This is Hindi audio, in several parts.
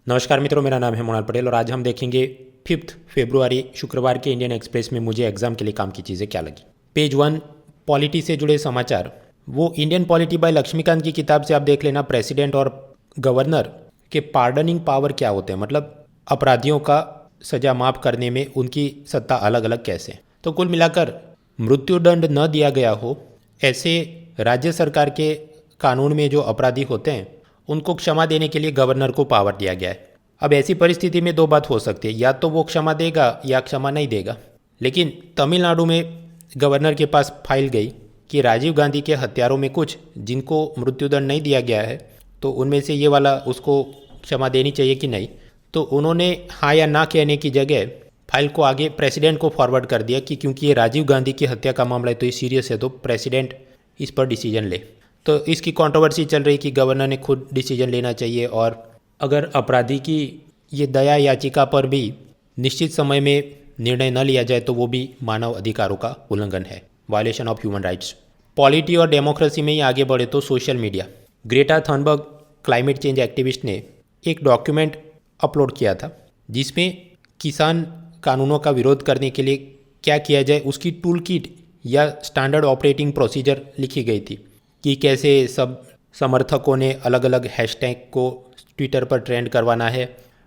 नमस्कार मित्रों, मेरा नाम है मोनाल पटेल और आज हम देखेंगे 5 फरवरी शुक्रवार के इंडियन एक्सप्रेस में मुझे एग्जाम के लिए काम की चीज़ें क्या लगी। पेज 1 पॉलिटी से जुड़े समाचार। वो इंडियन पॉलिटी बाय लक्ष्मीकांत की किताब से आप देख लेना। प्रेसिडेंट और गवर्नर के पार्डनिंग पावर क्या होते हैं, मतलब अपराधियों का सजा माफ़ करने में उनकी सत्ता अलग अलग कैसे। तो कुल मिलाकर मृत्युदंड न दिया गया हो ऐसे राज्य सरकार के कानून में जो अपराधी होते हैं उनको क्षमा देने के लिए गवर्नर को पावर दिया गया है। अब ऐसी परिस्थिति में दो बात हो सकती है, या तो वो क्षमा देगा या क्षमा नहीं देगा। लेकिन तमिलनाडु में गवर्नर के पास फाइल गई कि राजीव गांधी के हत्यारों में कुछ जिनको मृत्युदंड नहीं दिया गया है, तो उनमें से ये वाला उसको क्षमा देनी चाहिए कि नहीं। तो उन्होंने हाँ या ना कहने की जगह फाइल को आगे प्रेसिडेंट को फॉरवर्ड कर दिया कि क्योंकि ये राजीव गांधी की हत्या का मामला है तो ये सीरियस है, तो प्रेसिडेंट इस पर डिसीजन ले। तो इसकी कंट्रोवर्सी चल रही कि गवर्नर ने खुद डिसीजन लेना चाहिए, और अगर अपराधी की ये दया याचिका पर भी निश्चित समय में निर्णय न लिया जाए तो वो भी मानव अधिकारों का उल्लंघन है, violation of human rights. Polity और डेमोक्रेसी में ही आगे बढ़े तो social media. Greta Thunberg climate change activist ने एक डॉक्यूमेंट अपलोड किया था जिसमें किसान कानूनों का विरोध करने के लिए क्या किया जाए उसकी टूल किट या स्टैंडर्ड ऑपरेटिंग प्रोसीजर लिखी गई थी कि कैसे सब समर्थकों ने अलग अलग हैशटैग को ट्विटर पर ट्रेंड करवाना है,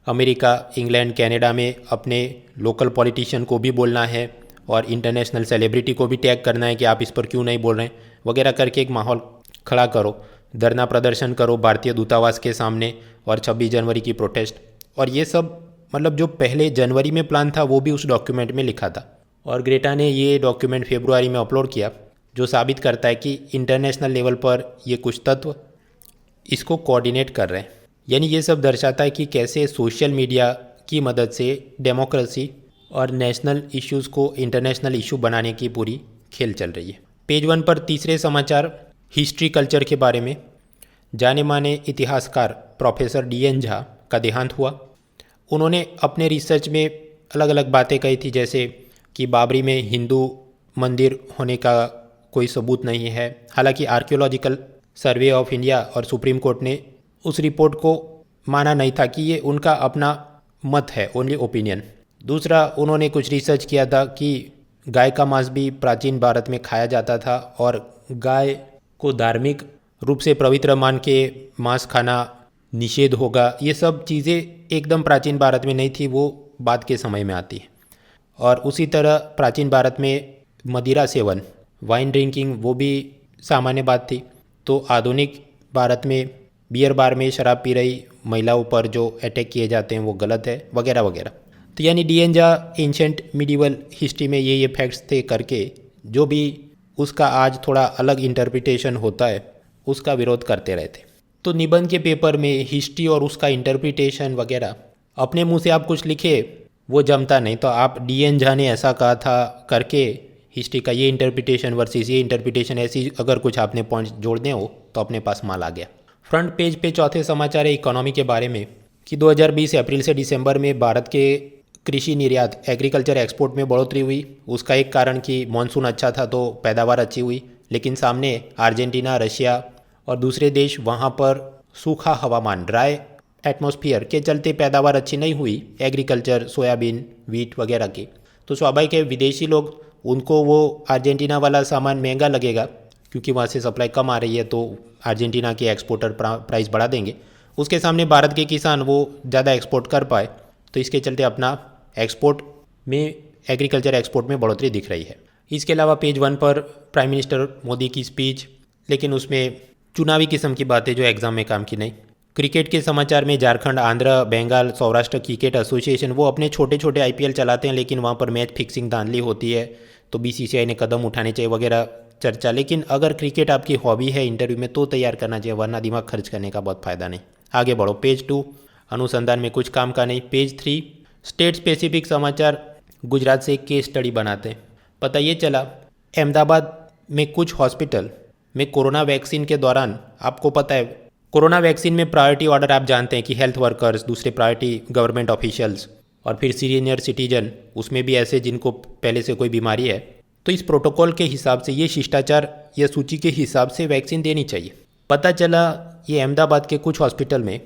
अमेरिका, इंग्लैंड, कनाडा में अपने लोकल पॉलिटिशियन को भी बोलना है और इंटरनेशनल सेलिब्रिटी को भी टैग करना है कि आप इस पर क्यों नहीं बोल रहे हैं वगैरह करके एक माहौल खड़ा करो। धरना प्रदर्शन करो भारतीय दूतावास के सामने और 26 जनवरी की प्रोटेस्ट, और ये सब मतलब जो पहले जनवरी में प्लान था वो भी उस डॉक्यूमेंट में लिखा था। और ग्रेटा ने ये डॉक्यूमेंट फरवरी में अपलोड किया जो साबित करता है कि इंटरनेशनल लेवल पर ये कुछ तत्व इसको कोऑर्डिनेट कर रहे हैं। यानी ये सब दर्शाता है कि कैसे सोशल मीडिया की मदद से डेमोक्रेसी और नेशनल इश्यूज़ को इंटरनेशनल इशू बनाने की पूरी खेल चल रही है। पेज 1 पर तीसरे समाचार हिस्ट्री कल्चर के बारे में। जाने माने इतिहासकार प्रोफेसर DN झा का देहांत हुआ। उन्होंने अपने रिसर्च में अलग अलग बातें कही थी, जैसे कि बाबरी में हिंदू मंदिर होने का कोई सबूत नहीं है। हालांकि आर्कियोलॉजिकल सर्वे ऑफ इंडिया और सुप्रीम कोर्ट ने उस रिपोर्ट को माना नहीं था कि ये उनका अपना मत है, ओनली ओपिनियन। दूसरा, उन्होंने कुछ रिसर्च किया था कि गाय का मांस भी प्राचीन भारत में खाया जाता था और गाय को धार्मिक रूप से पवित्र मान के मांस खाना निषेध होगा। ये सब चीज़ें एकदम प्राचीन भारत में नहीं थी, वो बाद के समय में आती है। और उसी तरह प्राचीन भारत में मदिरा सेवन, वाइन ड्रिंकिंग, वो भी सामान्य बात थी। तो आधुनिक भारत में बियर बार में शराब पी रही महिलाओं पर जो अटैक किए जाते हैं वो गलत है, वगैरह वगैरह। तो यानी DN Jha ancient medieval history में ये फैक्ट्स थे करके जो भी उसका आज थोड़ा अलग इंटरप्रिटेशन होता है उसका विरोध करते रहते। तो निबंध के पेपर में हिस्ट्री और उसका इंटरप्रिटेशन वगैरह अपने मुंह से आप कुछ लिखे वो जमता नहीं, तो आप DN झा ने ऐसा कहा था करके हिस्ट्री का ये इंटरप्रिटेशन वर्सेस ये इंटरप्रिटेशन, ऐसी अगर कुछ आपने पॉइंट्स जोड़ने हो तो अपने पास माल आ गया। फ्रंट पेज पे चौथे समाचार है इकोनॉमी के बारे में कि 2020 अप्रैल से दिसंबर में भारत के कृषि निर्यात एग्रीकल्चर एक्सपोर्ट में बढ़ोतरी हुई। उसका एक कारण कि मानसून अच्छा था तो पैदावार अच्छी हुई, लेकिन सामने अर्जेंटीना, रशिया और दूसरे देश, वहाँ पर सूखा हवामान, ड्राई एटमॉस्फेयर के चलते पैदावार अच्छी नहीं हुई एग्रीकल्चर, सोयाबीन, वीट वगैरह की। तो स्वाभाविक है विदेशी लोग, उनको वो अर्जेंटीना वाला सामान महंगा लगेगा क्योंकि वहाँ से सप्लाई कम आ रही है, तो अर्जेंटीना के एक्सपोर्टर प्राइस बढ़ा देंगे। उसके सामने भारत के किसान वो ज़्यादा एक्सपोर्ट कर पाए, तो इसके चलते अपना एक्सपोर्ट में, एग्रीकल्चर एक्सपोर्ट में बढ़ोतरी दिख रही है। इसके अलावा पेज 1 पर प्राइम मिनिस्टर मोदी की स्पीच, लेकिन उसमें चुनावी किस्म की बातें जो एग्ज़ाम में काम की नहीं। क्रिकेट के समाचार में झारखंड, आंध्र, बंगाल, सौराष्ट्र क्रिकेट एसोसिएशन वो अपने छोटे छोटे IPL चलाते हैं, लेकिन वहाँ पर मैच फिक्सिंग धांधली होती है, तो BCCI ने कदम उठाने चाहिए वगैरह चर्चा। लेकिन अगर क्रिकेट आपकी हॉबी है इंटरव्यू में तो तैयार करना चाहिए, वरना दिमाग खर्च करने का बहुत फ़ायदा नहीं। आगे बढ़ो। पेज 2 अनुसंधान में कुछ काम का नहीं। पेज 3 स्टेट स्पेसिफिक समाचार। गुजरात से एक केस स्टडी बनाते हैं। पता ये चला अहमदाबाद में कुछ हॉस्पिटल में कोरोना वैक्सीन के दौरान, आपको पता है कोरोना वैक्सीन में प्रायोरिटी ऑर्डर आप जानते हैं कि हेल्थ वर्कर्स, दूसरे प्रायोरिटी गवर्नमेंट ऑफिशियल्स, और फिर सीनियर सिटीजन, उसमें भी ऐसे जिनको पहले से कोई बीमारी है। तो इस प्रोटोकॉल के हिसाब से, ये शिष्टाचार या सूची के हिसाब से वैक्सीन देनी चाहिए। पता चला ये अहमदाबाद के कुछ हॉस्पिटल में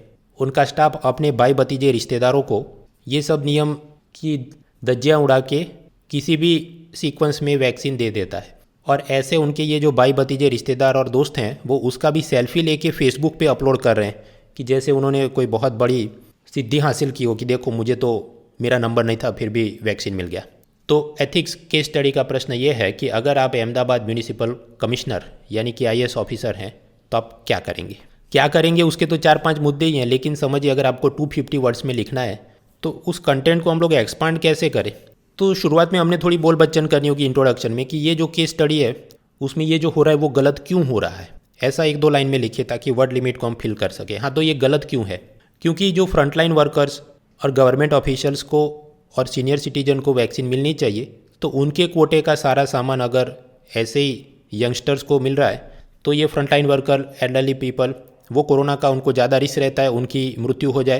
उनका स्टाफ अपने भाई भतीजे रिश्तेदारों को ये सब नियम की धज्जियाँ उड़ा के किसी भी सीक्वेंस में वैक्सीन दे देता है। और ऐसे उनके ये जो भाई भतीजे रिश्तेदार और दोस्त हैं वो उसका भी सेल्फी लेके फेसबुक पे अपलोड कर रहे हैं कि जैसे उन्होंने कोई बहुत बड़ी सिद्धि हासिल की हो कि देखो मुझे तो मेरा नंबर नहीं था फिर भी वैक्सीन मिल गया। तो एथिक्स केस स्टडी का प्रश्न ये है कि अगर आप अहमदाबाद म्यूनिसिपल कमिश्नर यानी कि आईएएस ऑफिसर हैं तो आप क्या करेंगे? क्या करेंगे उसके तो 4-5 मुद्दे ही हैं, लेकिन समझिए अगर आपको 250 वर्ड्स में लिखना है तो उस कंटेंट को हम लोग एक्सपांड कैसे करें? तो शुरुआत में हमने थोड़ी बोल बच्चन करनी होगी इंट्रोडक्शन में कि ये जो केस स्टडी है उसमें ये जो हो रहा है वो गलत क्यों हो रहा है, ऐसा 1-2 लाइन में लिखिए ताकि वर्ड लिमिट को हम फिल कर सकें। हाँ, तो ये गलत क्यों है? क्योंकि जो फ्रंटलाइन वर्कर्स और गवर्नमेंट ऑफिशियल्स को और सीनियर सिटीजन को वैक्सीन मिलनी चाहिए, तो उनके कोटे का सारा सामान अगर ऐसे ही यंगस्टर्स को मिल रहा है तो ये फ्रंटलाइन वर्कर, एल्डरली पीपल, वो कोरोना का उनको ज़्यादा रिस्क रहता है, उनकी मृत्यु हो जाए,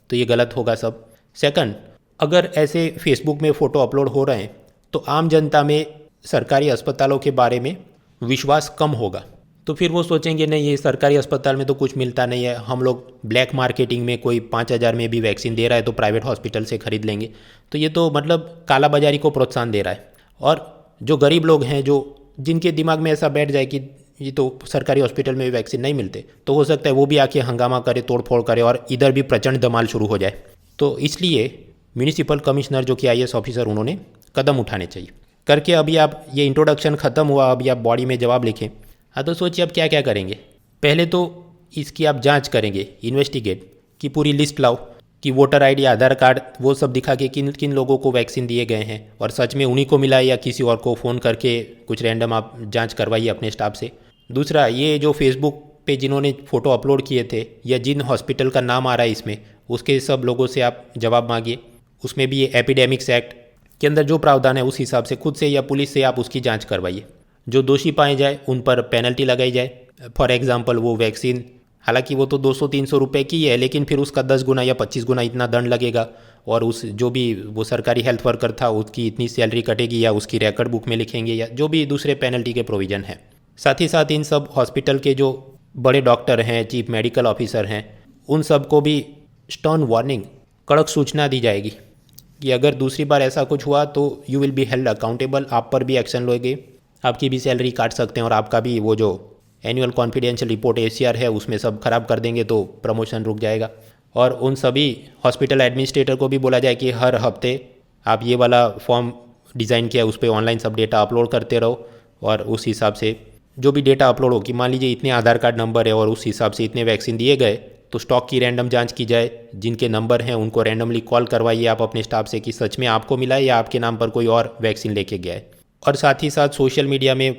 तो ये गलत होगा सब। सेकंड, अगर ऐसे फेसबुक में फ़ोटो अपलोड हो रहे हैं तो आम जनता में सरकारी अस्पतालों के बारे में विश्वास कम होगा। तो फिर वो सोचेंगे नहीं ये सरकारी अस्पताल में तो कुछ मिलता नहीं है, हम लोग ब्लैक मार्केटिंग में कोई 5,000 में भी वैक्सीन दे रहा है तो प्राइवेट हॉस्पिटल से खरीद लेंगे। तो ये तो मतलब कालाबाजारी को प्रोत्साहन दे रहा है। और जो गरीब लोग हैं जो जिनके दिमाग में ऐसा बैठ जाए कि ये तो सरकारी हॉस्पिटल में भी वैक्सीन नहीं मिलते, तो हो सकता है वो भी आके हंगामा करे, तोड़फोड़ करे और इधर भी प्रचंड धमाल शुरू हो जाए। तो इसलिए म्यूनिसिपल कमिश्नर जो कि आईएएस ऑफिसर, उन्होंने कदम उठाने चाहिए करके। अभी आप ये इंट्रोडक्शन ख़त्म हुआ, अभी आप बॉडी में जवाब लिखें। हाँ, तो सोचिए आप क्या क्या करेंगे। पहले तो इसकी आप जांच करेंगे, इन्वेस्टिगेट, कि पूरी लिस्ट लाओ कि वोटर आईडी, आधार कार्ड, वो सब दिखा के किन किन लोगों को वैक्सीन दिए गए हैं और सच में उन्हीं को मिला है या किसी और को फ़ोन करके कुछ रैंडम आप जांच करवाइए अपने स्टाफ से। दूसरा, ये जो फेसबुक पे जिन्होंने फ़ोटो अपलोड किए थे या जिन हॉस्पिटल का नाम आ रहा है इसमें, उसके सब लोगों से आप जवाब मांगिए। उसमें भी ये एपिडेमिक्स एक्ट के अंदर जो प्रावधान है उस हिसाब से खुद से या पुलिस से आप उसकी जांच करवाइए। जो दोषी पाए जाए उन पर पेनल्टी लगाई जाए। फॉर एग्जांपल वो वैक्सीन, हालांकि वो तो 200-300 रुपये की है, लेकिन फिर उसका 10 गुना या 25 गुना इतना दंड लगेगा और उस जो भी वो सरकारी हेल्थ वर्कर था उसकी इतनी सैलरी कटेगी या उसकी रिकॉर्ड बुक में लिखेंगे या जो भी दूसरे पेनल्टी के प्रोविज़न है। साथ ही साथ इन सब हॉस्पिटल के जो बड़े डॉक्टर हैं, चीफ मेडिकल ऑफिसर हैं, उन सब को भी स्टर्न वार्निंग, कड़क सूचना दी जाएगी कि अगर दूसरी बार ऐसा कुछ हुआ तो you will be held accountable, आप पर भी एक्शन लोगे, आपकी भी सैलरी काट सकते हैं और आपका भी वो जो एनुअल कॉन्फिडेंशियल रिपोर्ट ACR है उसमें सब खराब कर देंगे तो प्रमोशन रुक जाएगा। और उन सभी हॉस्पिटल एडमिनिस्ट्रेटर को भी बोला जाए कि हर हफ्ते आप ये वाला फॉर्म डिज़ाइन किया उस पर ऑनलाइन सब डेटा अपलोड करते रहो और उस हिसाब से जो भी डेटा अपलोड हो कि मान लीजिए इतने आधार कार्ड नंबर है और उस हिसाब से इतने वैक्सीन दिए गए, तो स्टॉक की रैंडम जांच की जाए। जिनके नंबर हैं उनको रैंडमली कॉल करवाइए आप अपने स्टाफ से कि सच में आपको मिला है या आपके नाम पर कोई और वैक्सीन लेके गया है। और साथ ही साथ सोशल मीडिया में,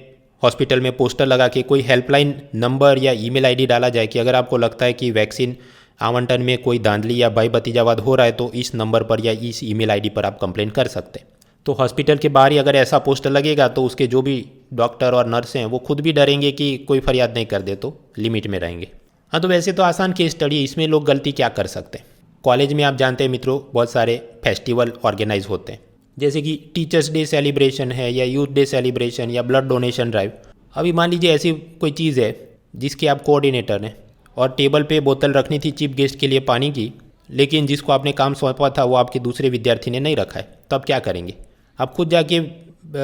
हॉस्पिटल में पोस्टर लगा के कोई हेल्पलाइन नंबर या ईमेल आईडी डाला जाए कि अगर आपको लगता है कि वैक्सीन आवंटन में कोई धांधली या भाई भतीजावाद हो रहा है तो इस नंबर पर या इस ईमेल आईडी पर आप कंप्लेंट कर सकते हैं। तो हॉस्पिटल के बाहर ही अगर ऐसा पोस्टर लगेगा तो उसके जो भी डॉक्टर और नर्स हैं वो खुद भी डरेंगे कि कोई फरियाद नहीं कर दे तो लिमिट में रहेंगे। हाँ, तो वैसे तो आसान केस स्टडी, इसमें लोग गलती क्या कर सकते हैं। कॉलेज में आप जानते हैं मित्रों, बहुत सारे फेस्टिवल ऑर्गेनाइज होते हैं, जैसे कि टीचर्स डे सेलिब्रेशन है या यूथ डे सेलिब्रेशन या ब्लड डोनेशन ड्राइव। अभी मान लीजिए ऐसी कोई चीज़ है जिसके आप कोऑर्डिनेटर हैं और टेबल पे बोतल रखनी थी चीफ गेस्ट के लिए पानी की, लेकिन जिसको आपने काम सौंपा था वो आपके दूसरे विद्यार्थी ने नहीं रखा है, तो आप क्या करेंगे? आप खुद जाके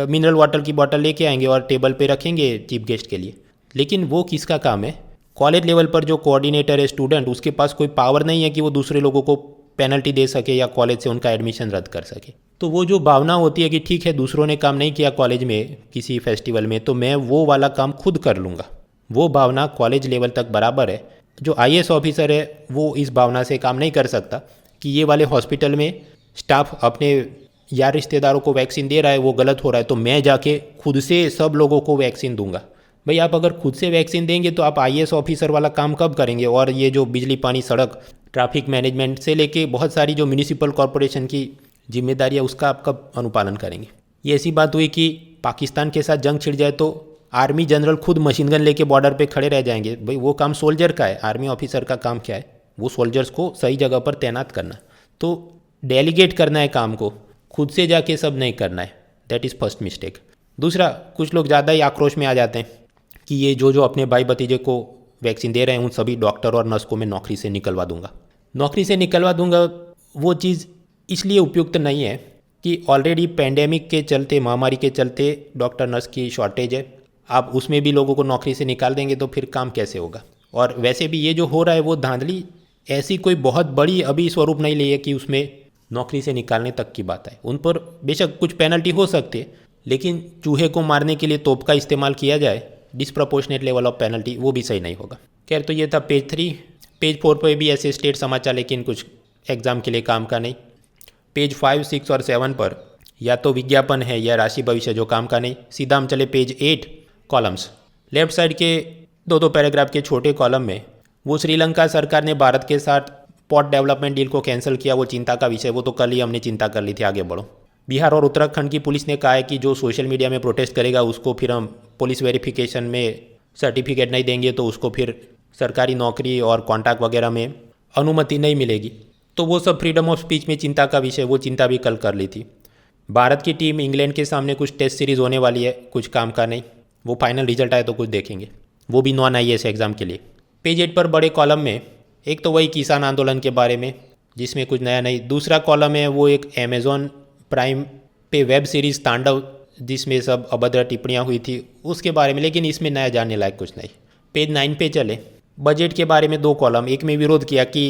मिनरल वाटर की बोतल लेके आएंगे और टेबल पे रखेंगे चीफ गेस्ट के लिए। लेकिन वो किसका काम है? कॉलेज लेवल पर जो कोऑर्डिनेटर है स्टूडेंट, उसके पास कोई पावर नहीं है कि वो दूसरे लोगों को पेनल्टी दे सके या कॉलेज से उनका एडमिशन रद्द कर सके। तो वो जो भावना होती है कि ठीक है दूसरों ने काम नहीं किया कॉलेज में किसी फेस्टिवल में तो मैं वो वाला काम खुद कर लूँगा, वो भावना कॉलेज लेवल तक बराबर है। जो आईएएस ऑफिसर है वो इस भावना से काम नहीं कर सकता कि ये वाले हॉस्पिटल में स्टाफ अपने यार रिश्तेदारों को वैक्सीन दे रहा है, वो गलत हो रहा है, तो मैं जाके खुद से सब लोगों को वैक्सीन दूंगा। भाई आप अगर खुद से वैक्सीन देंगे तो आप आईएएस ऑफिसर वाला काम कब करेंगे? और ये जो बिजली, पानी, सड़क, ट्रैफिक मैनेजमेंट से लेके बहुत सारी जो म्यूनिसिपल कॉरपोरेशन की जिम्मेदारी है उसका आप कब अनुपालन करेंगे? ये ऐसी बात हुई कि पाकिस्तान के साथ जंग छिड़ जाए तो आर्मी जनरल खुद मशीन गन लेके बॉर्डर पे खड़े रह जाएंगे। भाई वो काम सोल्जर का है, आर्मी ऑफिसर का काम क्या है? वो सोल्जर्स को सही जगह पर तैनात करना। तो डेलीगेट करना है काम को, खुद से जाके सब नहीं करना है। That is first mistake. दूसरा, कुछ लोग ज़्यादा ही आक्रोश में आ जाते हैं कि ये जो अपने भाई भतीजे को वैक्सीन दे रहे हैं उन सभी डॉक्टर और नर्स को मैं नौकरी से निकलवा दूंगा। नौकरी से निकलवा दूंगा वो चीज़ इसलिए उपयुक्त नहीं है कि ऑलरेडी पेंडेमिक के चलते, महामारी के चलते डॉक्टर नर्स की शॉर्टेज है। आप उसमें भी लोगों को नौकरी से निकाल देंगे तो फिर काम कैसे होगा। और वैसे भी ये जो हो रहा है वो धांधली ऐसी कोई बहुत बड़ी अभी स्वरूप नहीं ली है कि उसमें नौकरी से निकालने तक की बात है। उन पर बेशक कुछ पेनल्टी हो सकती है, लेकिन चूहे को मारने के लिए तोप का इस्तेमाल किया जाए, डिसप्रपोर्शनेट लेवल ऑफ पेनल्टी, वो भी सही नहीं होगा। खैर, तो ये था पेज 3। पेज 4 पर भी ऐसे स्टेट समाचार, लेकिन कुछ एग्जाम के लिए काम का नहीं। पेज 5, 6 और 7 पर या तो विज्ञापन है या राशि भविष्य, जो काम का नहीं। सीधा हम चले पेज 8, कॉलम्स। लेफ्ट साइड के दो पैराग्राफ के छोटे कॉलम में वो श्रीलंका सरकार ने भारत के साथ पोर्ट डेवलपमेंट डील को कैंसिल किया, वो चिंता का विषय, वो तो कल ही हमने चिंता कर ली थी। आगे बढ़ो। बिहार और उत्तराखंड की पुलिस ने कहा है कि जो सोशल मीडिया में प्रोटेस्ट करेगा उसको फिर हम पुलिस वेरिफिकेशन में सर्टिफिकेट नहीं देंगे तो उसको फिर सरकारी नौकरी और कॉन्ट्रैक्ट वगैरह में अनुमति नहीं मिलेगी। तो वो सब फ्रीडम ऑफ स्पीच में चिंता का विषय, वो चिंता भी कल कर ली थी। भारत की टीम इंग्लैंड के सामने कुछ टेस्ट सीरीज़ होने वाली है, कुछ काम का नहीं। वो फाइनल रिजल्ट आए तो कुछ देखेंगे, वो भी नॉन IAS एग्ज़ाम के लिए। पेज 8 पर बड़े कॉलम में एक तो वही किसान आंदोलन के बारे में, जिसमें कुछ नया नहीं। दूसरा कॉलम है वो एक अमेज़ॉन प्राइम पे वेब सीरीज़ तांडव, जिसमें सब अभद्र टिप्पणियाँ हुई थी, उसके बारे में, लेकिन इसमें नया जानने लायक कुछ नहीं। पेज 9 पे चले। बजट के बारे में 2 कॉलम, एक में विरोध किया कि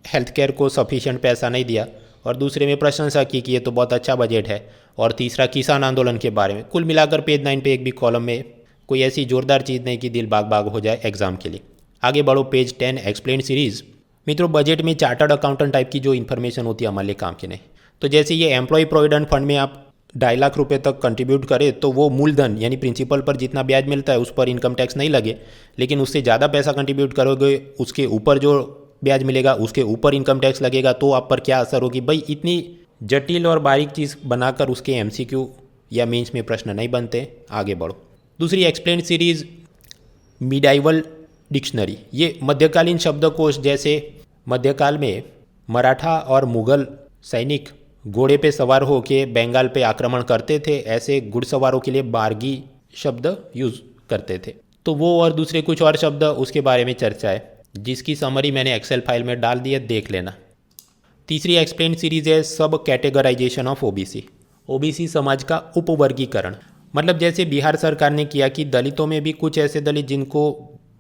हेल्थ केयर को सफिशिएंट पैसा नहीं दिया, और दूसरे में प्रशंसा की कि ये तो बहुत अच्छा बजट है, और तीसरा किसान आंदोलन के बारे में। कुल मिलाकर पेज 9 पे एक भी कॉलम में कोई ऐसी जोरदार चीज़ नहीं कि दिल बाग बाग हो जाए एग्जाम के लिए। आगे बढ़ो, पेज 10, एक्सप्लेन सीरीज़। मित्रों, बजट में चार्टर्ड अकाउंटेंट टाइप की जो इन्फॉर्मेशन होती है हमारे लिए काम की नहीं। तो जैसे ये एम्प्लॉय प्रोविडेंट फंड में आप 2.5 लाख रुपए तक कंट्रीब्यूट करें तो वो मूलधन यानी प्रिंसिपल पर जितना ब्याज मिलता है उस पर इनकम टैक्स नहीं लगे, लेकिन उससे ज़्यादा पैसा कंट्रीब्यूट करोगे उसके ऊपर जो ब्याज मिलेगा उसके ऊपर इनकम टैक्स लगेगा। तो आप पर क्या असर होगी भाई, इतनी जटिल और बारीक चीज़ बनाकर उसके MCQ या मेंस में प्रश्न नहीं बनते। आगे बढ़ो। दूसरी एक्सप्लेन सीरीज़, मिडाइवल डिक्शनरी। ये मध्यकालीन शब्दकोश, जैसे मध्यकाल में मराठा और मुग़ल सैनिक घोड़े पे सवार होकर बंगाल पे आक्रमण करते थे, ऐसे घुड़सवारों के लिए बारगी शब्द यूज़ करते थे। तो वो और दूसरे कुछ और शब्द, उसके बारे में चर्चा है, जिसकी समरी मैंने एक्सेल फाइल में डाल दी है, देख लेना। तीसरी एक्सप्लेन सीरीज है सब कैटेगराइजेशन ऑफ OBC। OBC समाज का उपवर्गीकरण। मतलब जैसे बिहार सरकार ने किया कि दलितों में भी कुछ ऐसे दलित जिनको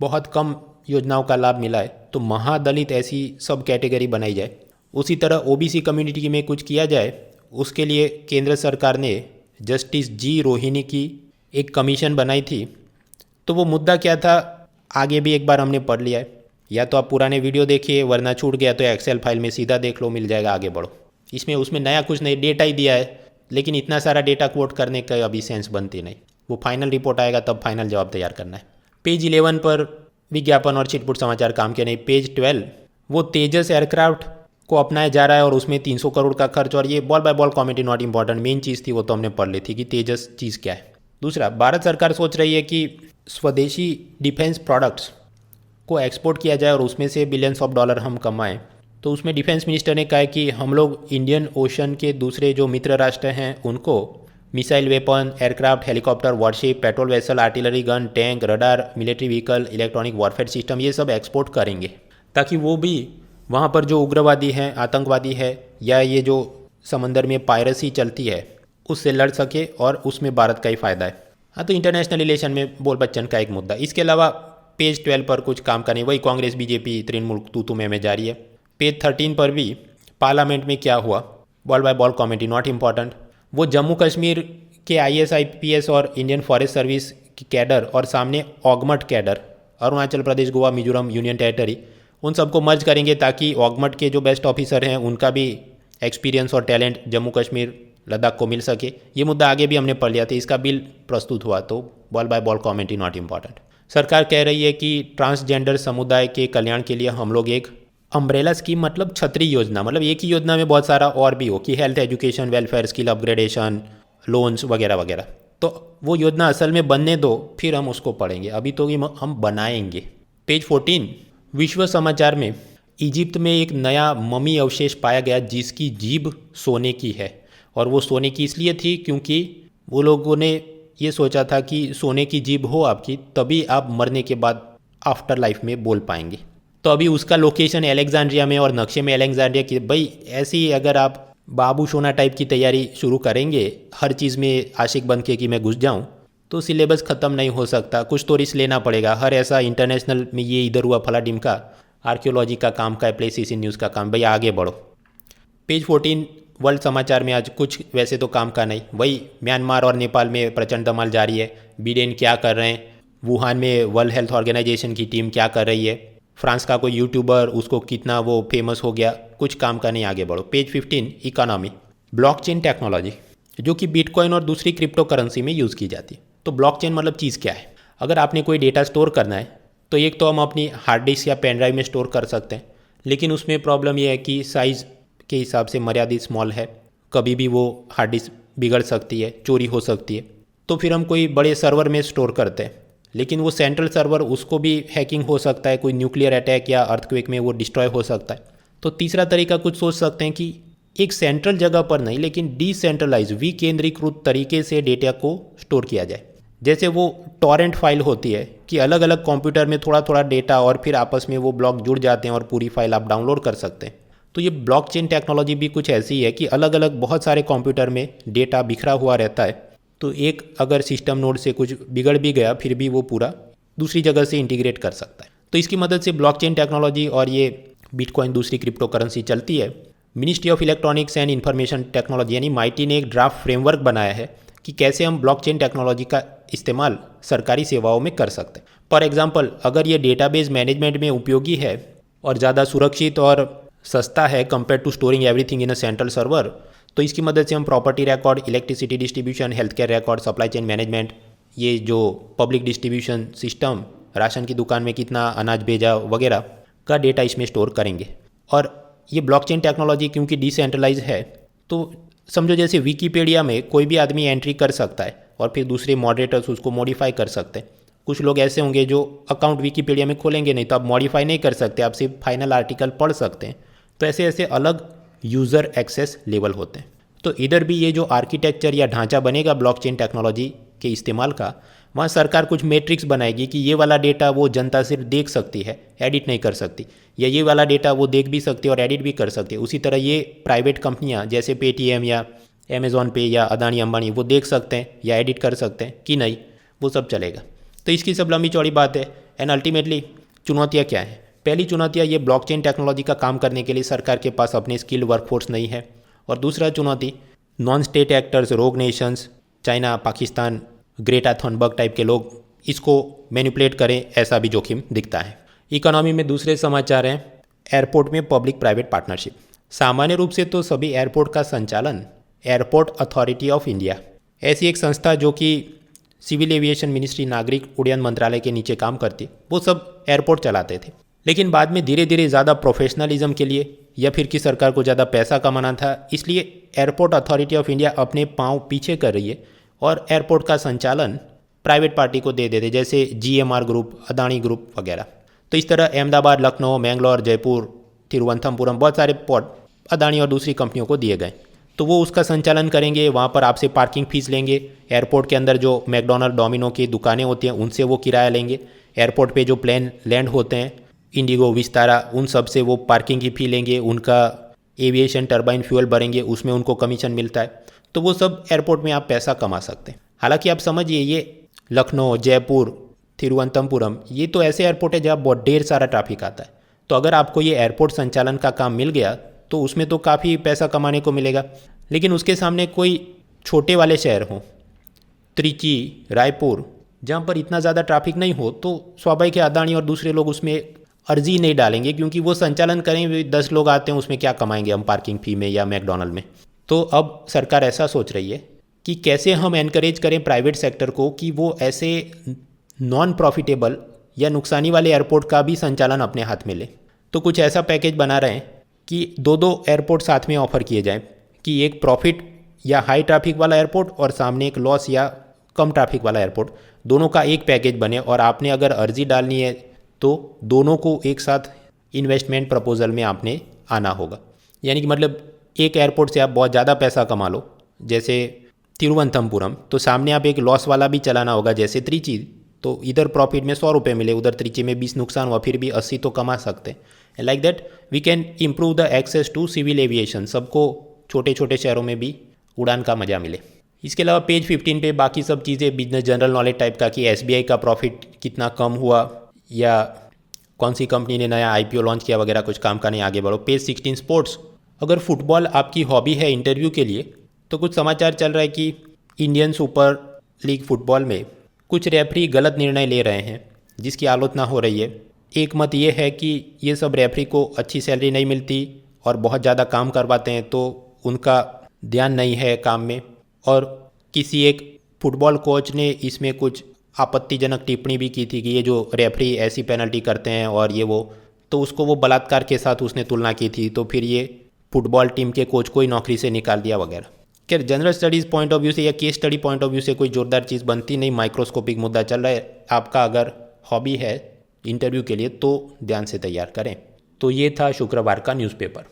बहुत कम योजनाओं का लाभ मिला है, तो महादलित ऐसी सब कैटेगरी बनाई जाए। उसी तरह OBC कम्युनिटी में कुछ किया जाए, उसके लिए केंद्र सरकार ने जस्टिस G रोहिणी की एक कमीशन बनाई थी। तो वो मुद्दा क्या था, आगे भी एक बार हमने पढ़ लिया है, या तो आप पुराने वीडियो देखिए, वरना छूट गया तो एक्सेल फाइल में सीधा देख लो, मिल जाएगा। आगे बढ़ो। इसमें उसमें नया कुछ नहीं, डेटा ही दिया है, लेकिन इतना सारा डेटा कोट करने का अभी सेंस बनती नहीं। वो फाइनल रिपोर्ट आएगा तब फाइनल जवाब तैयार करना है। पेज 11 पर विज्ञापन और छिटपुट समाचार काम के नहीं। पेज 12 वो तेजस एयरक्राफ्ट को अपनाया जा रहा है और उसमें 300 करोड़ का खर्च, और ये ball by ball comedy not important, main चीज़ थी वो तो हमने पढ़ ली थी कि तेजस चीज़ क्या है। दूसरा, भारत सरकार सोच रही है कि स्वदेशी डिफेंस प्रोडक्ट्स को एक्सपोर्ट किया जाए और उसमें से बिलियंस ऑफ डॉलर हम कमाएं। तो उसमें डिफेंस मिनिस्टर ने कहा कि हम लोग इंडियन ओशन के दूसरे जो मित्र राष्ट्र हैं उनको missile weapon, aircraft, helicopter, worship, patrol vessel, artillery gun, tank, radar, military vehicle, electronic warfare system, ये सब एक्सपोर्ट करेंगे, ताकि वो भी वहाँ पर जो उग्रवादी हैं, आतंकवादी है, या ये जो समंदर में पायरेसी चलती है उससे लड़ सके, और उसमें भारत का ही फ़ायदा है। हाँ, तो इंटरनेशनल रिलेशन में बोल बच्चन का एक मुद्दा। इसके अलावा पेज 12 पर कुछ काम का नहीं, वही कांग्रेस BJP तृणमूल तू में जारी है। पेज 13 पर भी पार्लियामेंट में क्या हुआ, ball by ball comedy not important. वो जम्मू कश्मीर के IAS IPS और इंडियन फॉरेस्ट सर्विस की कैडर, और सामने ऑगमट cadre, Arunachal Pradesh, Goa, Mizoram union territory, उन सबको मर्ज करेंगे ताकि ऑगमट के जो बेस्ट ऑफिसर हैं उनका भी एक्सपीरियंस और टैलेंट जम्मू कश्मीर लद्दाख को मिल सके। ये मुद्दा आगे भी हमने पढ़ लिया था, इसका बिल प्रस्तुत हुआ, तो ball by ball comedy not important. सरकार कह रही है कि ट्रांसजेंडर समुदाय के कल्याण के लिए हम लोग एक अम्ब्रेला स्कीम, मतलब छतरी योजना, मतलब एक ही योजना में बहुत सारा और भी हो कि health, education, welfare, skill upgradation, loans वगैरह वगैरह, तो वो योजना असल में बनने दो, फिर हम उसको पढ़ेंगे, अभी तो ये हम बनाएंगे। पेज 14 विश्व समाचार में इजिप्ट में एक नया ममी अवशेष पाया गया जिसकी जीभ सोने की है, और वो सोने की इसलिए थी क्योंकि वो लोगों ने ये सोचा था कि सोने की जीभ हो आपकी तभी आप मरने के बाद आफ्टर लाइफ में बोल पाएंगे। तो अभी उसका लोकेशन एलेक्जेंड्रिया में और नक्शे में एलेक्जेंड्रिया की, भाई ऐसे ही अगर आप बाबू सोना टाइप की तैयारी शुरू करेंगे हर चीज़ में आशिक बन के कि मैं घुस जाऊँ, तो सिलेबस ख़त्म नहीं हो सकता। कुछ तो रिस्क लेना पड़ेगा। हर ऐसा इंटरनेशनल में ये इधर हुआ फला डिमका, आर्कियोलॉजी का काम का, प्लेसिस इन न्यूज़ का काम, भाई आगे बढ़ो। पेज 14 वर्ल्ड समाचार में आज कुछ वैसे तो काम का नहीं, वही म्यांमार और नेपाल में प्रचंड धमाल जारी है। बिडेन क्या कर रहे हैं, वुहान में वर्ल्ड हेल्थ ऑर्गेनाइजेशन की टीम क्या कर रही है, फ्रांस का कोई यूट्यूबर उसको कितना वो फेमस हो गया, कुछ काम का नहीं, आगे बढ़ो। पेज 15 इकोनॉमी, ब्लॉकचेन टेक्नोलॉजी जो कि बिटकॉइन और दूसरी क्रिप्टो करेंसी में यूज़ की जाती है। तो ब्लॉकचेन मतलब चीज़ क्या है? अगर आपने कोई डेटा स्टोर करना है तो एक तो हम अपनी हार्ड डिस्क या पेन ड्राइव में स्टोर कर सकते हैं, लेकिन उसमें प्रॉब्लम यह है कि साइज़ के हिसाब से मर्यादित स्मॉल है, कभी भी वो हार्ड डिस्क बिगड़ सकती है, चोरी हो सकती है। तो फिर हम कोई बड़े सर्वर में स्टोर करते हैं, लेकिन वो सेंट्रल सर्वर उसको भी हैकिंग हो सकता है, कोई न्यूक्लियर अटैक या अर्थक्वेक में वो डिस्ट्रॉय हो सकता है। तो तीसरा तरीका कुछ सोच सकते हैं कि एक सेंट्रल जगह पर नहीं लेकिन डिसेंट्रलाइज विकेंद्रीकृत तरीके से डेटा को स्टोर किया जाए। जैसे वो टॉरेंट फाइल होती है कि अलग अलग कंप्यूटर में थोड़ा थोड़ा डेटा और फिर आपस में वो ब्लॉक जुड़ जाते हैं और पूरी फाइल आप डाउनलोड कर सकते हैं। तो ये ब्लॉकचेन टेक्नोलॉजी भी कुछ ऐसी है कि अलग अलग बहुत सारे कंप्यूटर में डेटा बिखरा हुआ रहता है, तो एक अगर सिस्टम नोड से कुछ बिगड़ भी गया फिर भी वो पूरा दूसरी जगह से इंटीग्रेट कर सकता है। तो इसकी मदद से ब्लॉकचेन टेक्नोलॉजी और ये बिटकॉइन दूसरी क्रिप्टो करेंसी चलती है। Ministry of electronics and information technology यानी माइटी ने एक ड्राफ्ट फ्रेमवर्क बनाया है कि कैसे हम ब्लॉकचेन टेक्नोलॉजी का इस्तेमाल सरकारी सेवाओं में कर सकते हैं। फॉर एग्जांपल, अगर ये डेटाबेस मैनेजमेंट में उपयोगी है और ज़्यादा सुरक्षित और सस्ता है compare to storing everything in a central server, तो इसकी मदद से हम property record, electricity distribution, health care record, supply chain management, ये जो पब्लिक डिस्ट्रीब्यूशन सिस्टम, राशन की दुकान में कितना अनाज भेजा वगैरह का डेटा इसमें स्टोर करेंगे। और ये ब्लॉकचेन टेक्नोलॉजी क्योंकि डिसेंट्रलाइज है, तो समझो जैसे विकीपीडिया में कोई भी आदमी एंट्री कर सकता है और फिर दूसरे मॉडरेटर्स उसको मॉडिफाई कर सकते हैं। कुछ लोग ऐसे होंगे जो अकाउंट विकीपीडिया में खोलेंगे नहीं, तो आप मॉडिफाई नहीं कर सकते, आप सिर्फ फाइनल आर्टिकल पढ़ सकते हैं। तो ऐसे ऐसे अलग यूज़र एक्सेस लेवल होते हैं। तो इधर भी ये जो आर्किटेक्चर या ढांचा बनेगा ब्लॉकचेन टेक्नोलॉजी के इस्तेमाल का, वहाँ सरकार कुछ मैट्रिक्स बनाएगी कि ये वाला डेटा वो जनता सिर्फ देख सकती है, एडिट नहीं कर सकती, या ये वाला डेटा वो देख भी सकती है और एडिट भी कर सकती है। उसी तरह ये प्राइवेट कंपनियाँ जैसे पेटीएम या अमेज़ॉन पे या अदानी अंबानी वो देख सकते हैं या एडिट कर सकते हैं कि नहीं, वो सब चलेगा। तो इसकी सब लंबी चौड़ी बात है। एंड अल्टीमेटली चुनौतियाँ क्या हैं? पहली चुनौतियाँ ये ब्लॉकचेन टेक्नोलॉजी का काम करने के लिए सरकार के पास अपने स्किल्ड वर्कफोर्स नहीं है। और दूसरा चुनौती नॉन स्टेट एक्टर्स, रोग Nations, China, Pakistan, Greta Thunberg type के लोग इसको मैनिपुलेट करें, ऐसा भी जोखिम दिखता है। इकोनॉमी में दूसरे समाचार हैं एयरपोर्ट में पब्लिक प्राइवेट पार्टनरशिप। सामान्य रूप से तो सभी एयरपोर्ट का संचालन एयरपोर्ट अथॉरिटी ऑफ इंडिया, ऐसी एक संस्था जो कि सिविल एविएशन मिनिस्ट्री, नागरिक उड्डयन मंत्रालय के नीचे काम करती, वो सब एयरपोर्ट चलाते थे। लेकिन बाद में धीरे धीरे ज़्यादा प्रोफेशनलिज्म के लिए या फिर कि सरकार को ज़्यादा पैसा कमाना था, इसलिए एयरपोर्ट अथॉरिटी ऑफ इंडिया अपने पाँव पीछे कर रही है और एयरपोर्ट का संचालन प्राइवेट पार्टी को दे देते, जैसे जीएमआर ग्रुप, अदानी ग्रुप वगैरह। तो इस तरह अहमदाबाद, लखनऊ, मैंगलोर, जयपुर, तिरुवनंतपुरम, बहुत सारे पोर्ट अदानी और दूसरी कंपनियों को दिए गए। तो वो उसका संचालन करेंगे, वहाँ पर आपसे पार्किंग फीस लेंगे। एयरपोर्ट के अंदर जो मैकडोनल्ड, डोमिनो की दुकानें होती हैं उनसे वो किराया लेंगे। एयरपोर्ट पे जो प्लेन लैंड होते हैं, इंडिगो, विस्तारा, उन सब से वो पार्किंग की फ़ी लेंगे। उनका एविएशन टरबाइन फ्यूल भरेंगे, उसमें उनको कमीशन मिलता है। तो वो सब एयरपोर्ट में आप पैसा कमा सकते हैं। हालांकि आप समझिए ये लखनऊ, जयपुर, तिरुवनंतपुरम ये तो ऐसे एयरपोर्ट है जहाँ बहुत ढेर सारा ट्रैफिक आता है। तो अगर आपको ये एयरपोर्ट संचालन का काम मिल गया तो उसमें तो काफ़ी पैसा कमाने को मिलेगा। लेकिन उसके सामने कोई छोटे वाले शहर हों, त्रिची, रायपुर, जहाँ पर इतना ज़्यादा ट्रैफिक नहीं हो, तो स्वाभाविक है अदानी और दूसरे लोग उसमें अर्जी नहीं डालेंगे, क्योंकि वो संचालन करेंगे, 10 लोग आते हैं उसमें क्या कमाएंगे हम पार्किंग फ़ी में या मैकडोनल्ड में। तो अब सरकार ऐसा सोच रही है कि कैसे हम एनकरेज करें प्राइवेट सेक्टर को कि वो ऐसे नॉन प्रॉफिटेबल या नुकसानी वाले एयरपोर्ट का भी संचालन अपने हाथ में ले। तो कुछ ऐसा पैकेज बना रहे हैं कि दो दो एयरपोर्ट साथ में ऑफर किए जाएं, कि एक प्रॉफिट या हाई ट्रैफिक वाला एयरपोर्ट और सामने एक लॉस या कम ट्रैफिक वाला एयरपोर्ट, दोनों का एक पैकेज बने। और आपने अगर अर्जी डालनी है तो दोनों को एक साथ इन्वेस्टमेंट प्रपोजल में आपने आना होगा। यानी कि मतलब एक एयरपोर्ट से आप बहुत ज़्यादा पैसा कमा लो, जैसे तिरुवनंतपुरम, तो सामने आप एक लॉस वाला भी चलाना होगा जैसे त्रिची, तो इधर प्रॉफिट में 100 रुपये मिले, उधर त्रिची में 20 नुकसान हुआ, फिर भी 80 तो कमा सकते हैं। Like that we can improve the access to civil aviation, सबको छोटे छोटे शहरों में भी उड़ान का मज़ा मिले। इसके अलावा पेज 15 पे बाकी सब चीज़ें बिजनेस जनरल नॉलेज टाइप का, कि SBI का प्रॉफिट कितना कम हुआ या कौन सी कंपनी ने नया IPO लॉन्च किया वगैरह, कुछ काम का नहीं, आगे बढ़ो। पेज 16 स्पोर्ट्स, अगर फुटबॉल आपकी हॉबी है इंटरव्यू के लिए, तो कुछ समाचार चल रहा है कि इंडियन सुपर लीग फुटबॉल में कुछ रेफरी गलत निर्णय ले रहे हैं, जिसकी आलोचना हो रही है। एक मत ये है कि ये सब रेफरी को अच्छी सैलरी नहीं मिलती और बहुत ज़्यादा काम करवाते हैं, तो उनका ध्यान नहीं है काम में। और किसी एक फुटबॉल कोच ने इसमें कुछ आपत्तिजनक टिप्पणी भी की थी कि ये जो रेफरी ऐसी पेनल्टी करते हैं और ये वो, तो उसको वो बलात्कार के साथ उसने तुलना की थी, तो फिर ये फुटबॉल टीम के कोच को ही नौकरी से निकाल दिया वगैरह। खैर general studies point of view से या case study point of view से कोई जोरदार चीज़ बनती नहीं, माइक्रोस्कोपिक मुद्दा चल रहा है। आपका अगर हॉबी है इंटरव्यू के लिए तो ध्यान से तैयार करें। तो ये था शुक्रवार का न्यूज़पेपर।